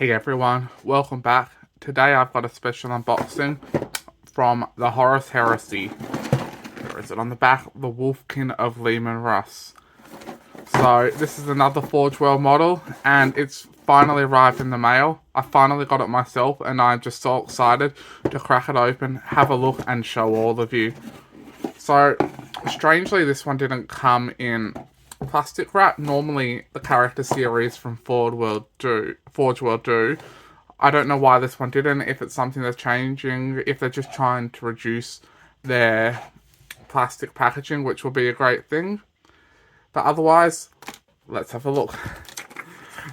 Hey everyone, welcome back. Today I've got a special unboxing from the Horus Heresy. Where is it on the back? The Wolf Kin of Russ. So this is another Forge World model and it's finally arrived in the mail. I finally got it myself and I'm just so excited to crack it open, have a look and show all of you. So strangely this one didn't come in plastic wrap. Normally the character series from Forge World do. I don't know why this one didn't, if it's something that's changing, if they're just trying to reduce their plastic packaging, which will be a great thing. But otherwise, let's have a look.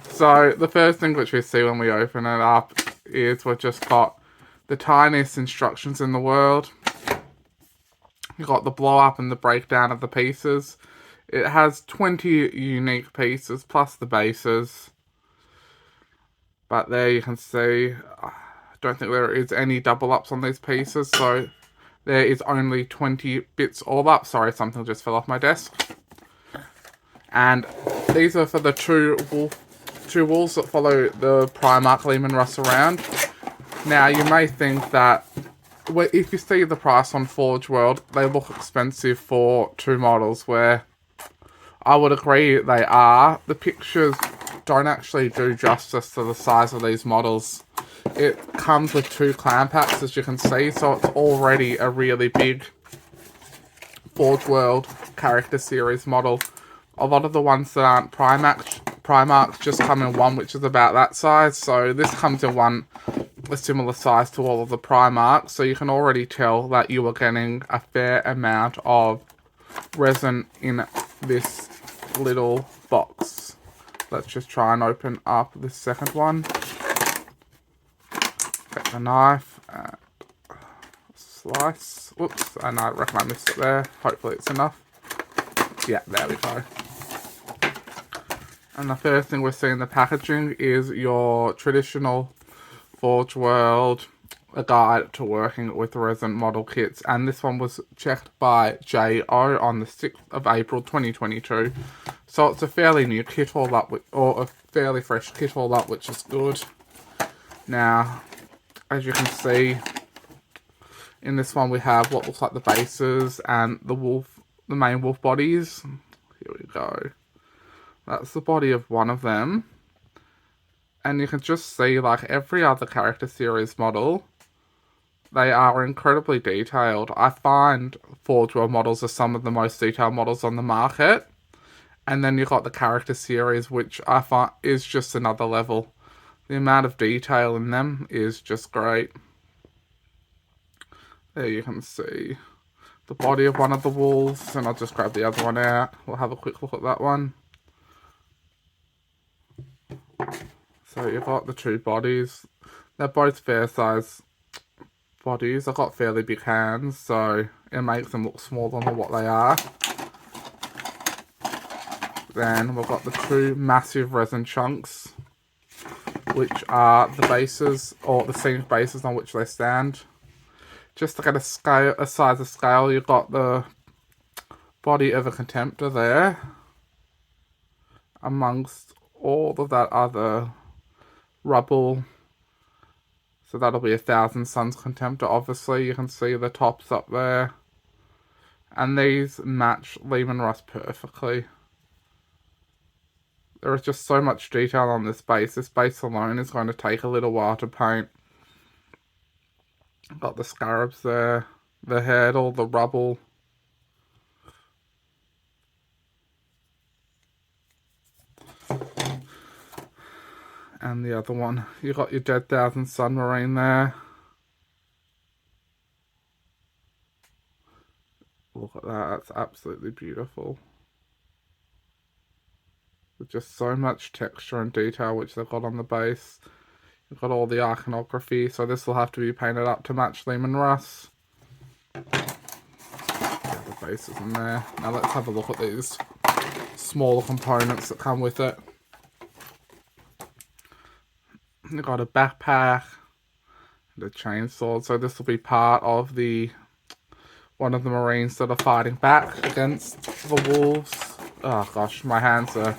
So the first thing which we see when we open it up is we've just got the tiniest instructions in the world. You've got the blow up and the breakdown of the pieces. It has 20 unique pieces plus the bases. But there you can see, I don't think there is any double ups on these pieces. So there is only 20 bits all up. Sorry, something just fell off my desk. And these are for the two wolves that follow the Primarch Leman Russ around. Now, you may think that if you see the price on Forge World, they look expensive for two models, where I would agree they are. The pictures don't actually do justice to the size of these models. It comes with two clan packs, as you can see, so it's already a really big Forge World character series model. A lot of the ones that aren't Primarchs just come in one which is about that size, so this comes in one a similar size to all of the Primarchs, so you can already tell that you are getting a fair amount of resin in this little box. Let's just try and open up this second one. Get the knife and slice. Whoops, and I reckon I missed it there. Hopefully it's enough. Yeah, there we go. And the first thing we see in the packaging is your traditional Forge World, a guide to working with resin model kits. And this one was checked by J.O. on the 6th of April 2022. So it's a fairly new kit all up, or a fairly fresh kit all up, which is good. Now, as you can see, in this one we have what looks like the bases and the main wolf bodies. Here we go. That's the body of one of them. And you can just see, like every other character series model, they are incredibly detailed. I find Forge World models are some of the most detailed models on the market. And then you've got the character series, which I find is just another level. The amount of detail in them is just great. There you can see the body of one of the wolves, and I'll just grab the other one out. We'll have a quick look at that one. So you've got the two bodies. They're both fair size bodies. I've got fairly big hands, so it makes them look smaller than what they are. Then we've got the two massive resin chunks, which are the bases, or the scenic bases on which they stand. Just to get a size of scale, you've got the body of a Contemptor there, amongst all of that other rubble. So that'll be 1,000 Suns Contemptor, obviously. You can see the tops up there. And these match Leman Russ perfectly. There is just so much detail on this base. This base alone is going to take a little while to paint. Got the scarabs there, the head, all the rubble. And the other one, you got your Dead Thousand Sun Marine there. Look at that, that's absolutely beautiful. With just so much texture and detail which they've got on the base. You've got all the iconography, so this will have to be painted up to match Leman Russ. Get the bases in there. Now let's have a look at these smaller components that come with it. You've got a backpack and a chainsaw, so this will be part of one of the Marines that are fighting back against the wolves. Oh gosh, my hands are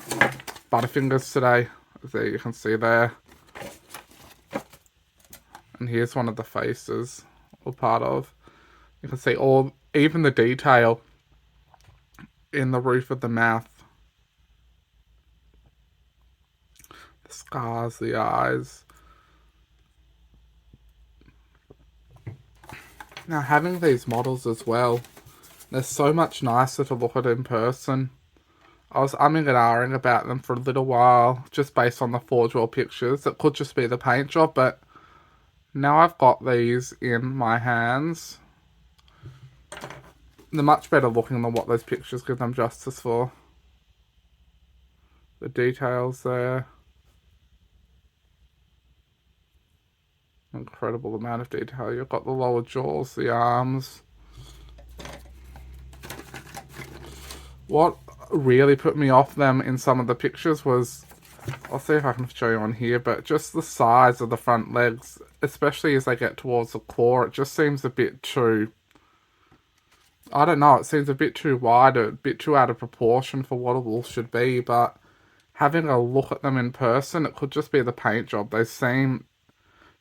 butterfingers today, as you can see there. And here's one of the faces, or part of. You can see even the detail in the roof of the mouth. The scars, the eyes. Now, having these models as well, they're so much nicer to look at in person. I was umming and ahhing about them for a little while, just based on the Forge World pictures. It could just be the paint job, but now I've got these in my hands. They're much better looking than what those pictures give them justice for. The details there. Incredible amount of detail. You've got the lower jaws, the arms. What really put me off them in some of the pictures was, I'll see if I can show you on here, but just the size of the front legs, especially as they get towards the claw, it just seems a bit too, I don't know, it seems a bit too wide, a bit too out of proportion for what a wolf should be, but having a look at them in person, it could just be the paint job. They seem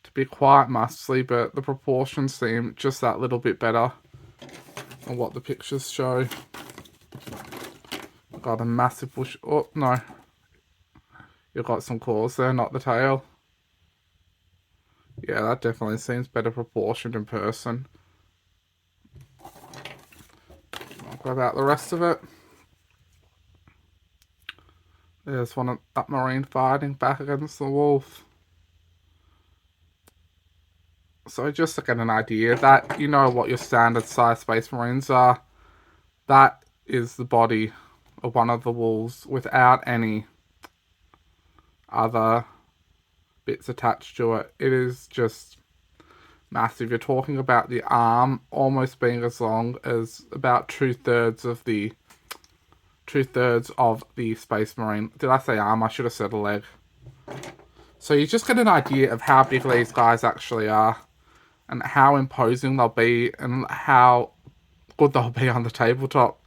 to be quite muscly, but the proportions seem just that little bit better than what the pictures show. Got a massive bush. Oh, no. You've got some claws there, not the tail. Yeah, that definitely seems better proportioned in person. I'll grab out the rest of it. There's one of that Marine fighting back against the wolf. So just to get an idea, that you know what your standard size Space Marines are. That is the body of one of the wolves without any other bits attached to it. It is just massive. You're talking about the arm almost being as long as about two-thirds of the Space Marine. Did I say arm? I should have said a leg. So you just get an idea of how big these guys actually are, and how imposing they'll be, and how good they'll be on the tabletop.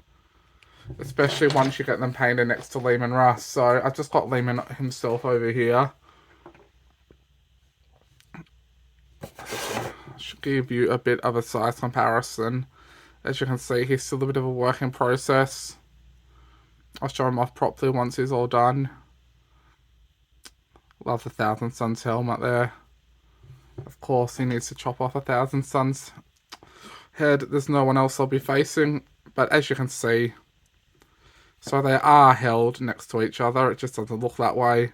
Especially once you get them painted next to Leman Russ. So I've just got Leman himself over here. Should give you a bit of a size comparison. As you can see, he's still a bit of a work in process. I'll show him off properly once he's all done. Love the Thousand Suns helmet there. Of course, he needs to chop off a Thousand Suns head. There's no one else I'll be facing. But as you can see, so they are held next to each other. It just doesn't look that way.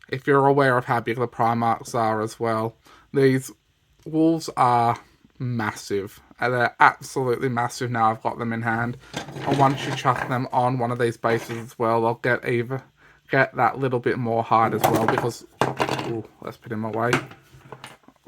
If you're aware of how big the Primarchs are as well, these wolves are massive. And they're absolutely massive now I've got them in hand. And once you chuck them on one of these bases as well, they'll get that little bit more height as well, because... Ooh, let's put him away.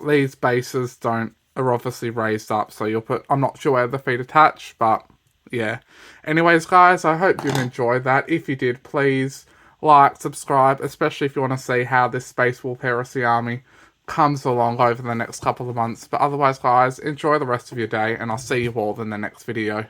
These bases are obviously raised up, so you'll put... I'm not sure where the feet attach, but... yeah. Anyways, guys, I hope you've enjoyed that. If you did, please like, subscribe, especially if you want to see how this Space Wolf Heresy army comes along over the next couple of months. But otherwise, guys, enjoy the rest of your day, and I'll see you all in the next video.